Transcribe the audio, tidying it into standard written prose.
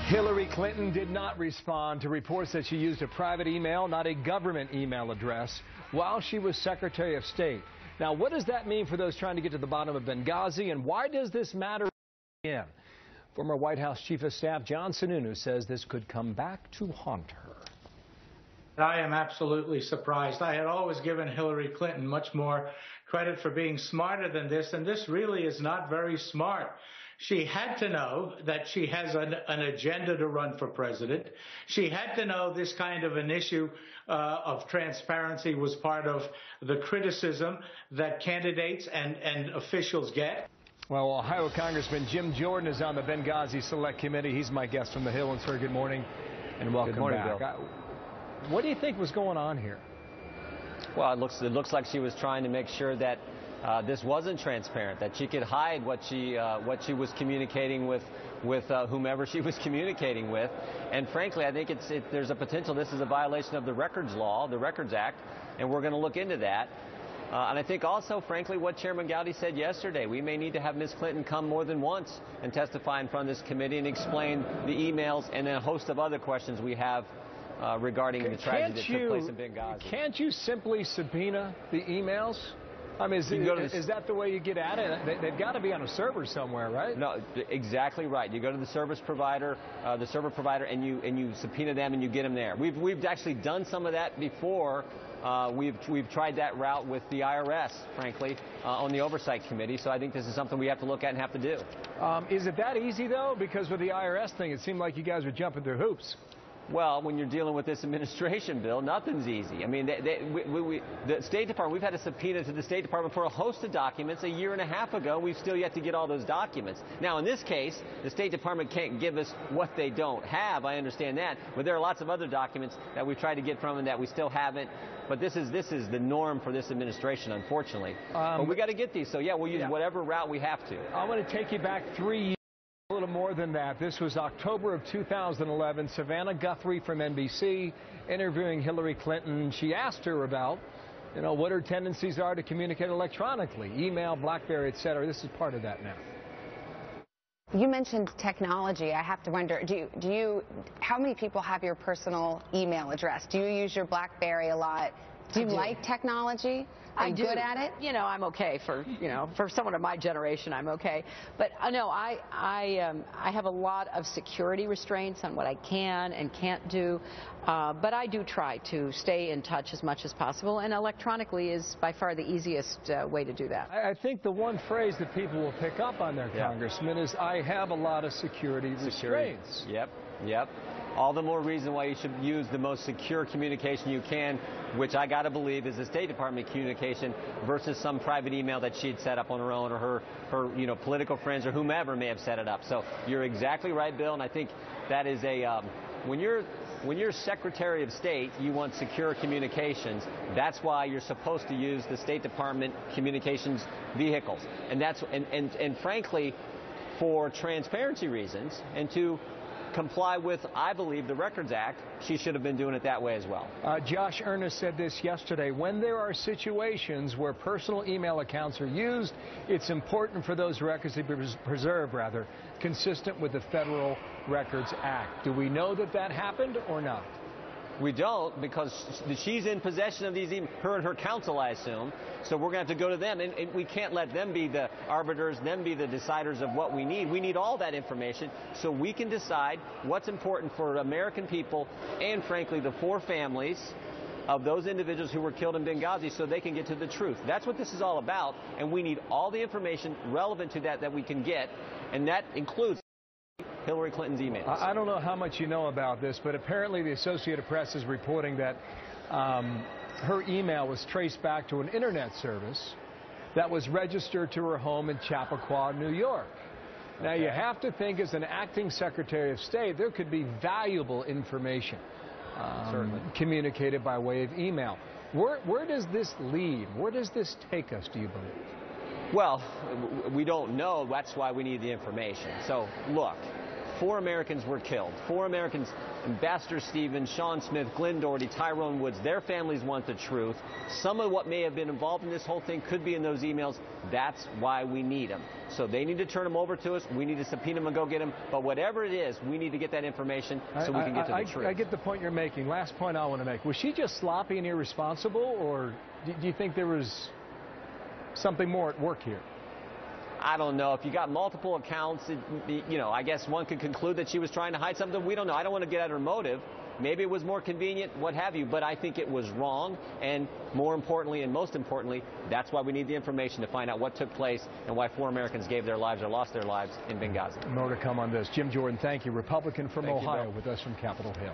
Hillary Clinton did not respond to reports that she used a private email, not a government email address, while she was Secretary of State. Now, what does that mean for those trying to get to the bottom of Benghazi, and why does this matter again? Former White House Chief of Staff John Sununu says this could come back to haunt her. I am absolutely surprised. I had always given Hillary Clinton much more credit for being smarter than this, and this really is not very smart. She had to know that she has an agenda to run for president. She had to know this kind of an issue of transparency was part of the criticism that candidates and officials get. Well, Ohio Congressman Jim Jordan is on the Benghazi Select Committee. He's my guest from the Hill. And sir, good morning and welcome good morning, back. Bill. What do you think was going on here? Well, it looks like she was trying to make sure that this wasn't transparent, that she could hide what she was communicating with whomever she was communicating with. And frankly, I think there's a potential this is a violation of the Records Law, the Records Act, and we're going to look into that. And I think also, frankly, what Chairman Gowdy said yesterday, we may need to have Ms. Clinton come more than once and testify in front of this committee and explain the emails and a host of other questions we have regarding the tragedy that took place in Benghazi. Can't you simply subpoena the emails? I mean, is that the way you get at it? They've got to be on a server somewhere, right? No, exactly right. You go to the service provider, and you subpoena them and you get them there. We've actually done some of that before. We've tried that route with the IRS, frankly, on the Oversight Committee. So I think this is something we have to look at and have to do. Is it that easy, though? Because with the IRS thing, it seemed like you guys were jumping through hoops. Well, when you're dealing with this administration, Bill, nothing's easy. I mean, the State Department, we've had a subpoena to the State Department for a host of documents a year and a half ago. We've still yet to get all those documents. Now, in this case, the State Department can't give us what they don't have. I understand that. But there are lots of other documents that we've tried to get from them that we still haven't. But this is the norm for this administration, unfortunately. But we got to get these. So, yeah, we'll use whatever route we have to. I want to take you back 3 years. A little more than that. This was October of 2011. Savannah Guthrie from NBC interviewing Hillary Clinton. She asked her about, what her tendencies are to communicate electronically, email, BlackBerry, etc. This is part of that now. You mentioned technology. I have to wonder, how many people have your personal email address? Do you use your BlackBerry a lot? Do you like technology? Are you good at it? I'm okay for someone of my generation. I'm okay, but no, I have a lot of security restraints on what I can and can't do, but I do try to stay in touch as much as possible, and electronically is by far the easiest way to do that. I think the one phrase that people will pick up on their congressman is, I have a lot of security restraints. Yep. All the more reason why you should use the most secure communication you can, which I got to believe is the State Department communication versus some private email that she'd set up on her own, or her political friends or whomever may have set it up. So you're exactly right, Bill, and I think that is when you're Secretary of State, you want secure communications. That's why you're supposed to use the State Department communications vehicles, and frankly, for transparency reasons and to comply with, I believe, the Records Act, she should have been doing it that way as well. Josh Earnest said this yesterday. When there are situations where personal email accounts are used, it's important for those records to be preserved, consistent with the Federal Records Act. Do we know that happened or not? We don't, because she's in possession of these emails, her and her counsel, I assume. So we're going to have to go to them, and we can't let them be the arbiters, them be the deciders of what we need. We need all that information so we can decide what's important for American people and, frankly, the 4 families of those individuals who were killed in Benghazi, so they can get to the truth. That's what this is all about, and we need all the information relevant to that we can get, and that includes Hillary Clinton's emails. I don't know how much you know about this, but apparently the Associated Press is reporting that her email was traced back to an internet service that was registered to her home in Chappaqua, New York. Now, you have to think, as an acting Secretary of State, there could be valuable information communicated by way of email. Where does this lead? Where does this take us, do you believe? Well, we don't know. That's why we need the information. So, look, 4 Americans were killed. 4 Americans, Ambassador Stevens, Sean Smith, Glenn Doherty, Tyrone Woods. Their families want the truth. Some of what may have been involved in this whole thing could be in those emails. That's why we need them. So they need to turn them over to us. We need to subpoena them and go get them. But whatever it is, we need to get that information so we can get to the truth. I get the point you're making. Last point I want to make. Was she just sloppy and irresponsible, or do you think there was something more at work here? I don't know. If you got multiple accounts, I guess one could conclude that she was trying to hide something. We don't know. I don't want to get at her motive. Maybe it was more convenient, what have you, but I think it was wrong. And more importantly, and most importantly, that's why we need the information to find out what took place and why 4 Americans gave their lives or lost their lives in Benghazi. More to come on this. Jim Jordan, thank you. Republican from Ohio with us from Capitol Hill.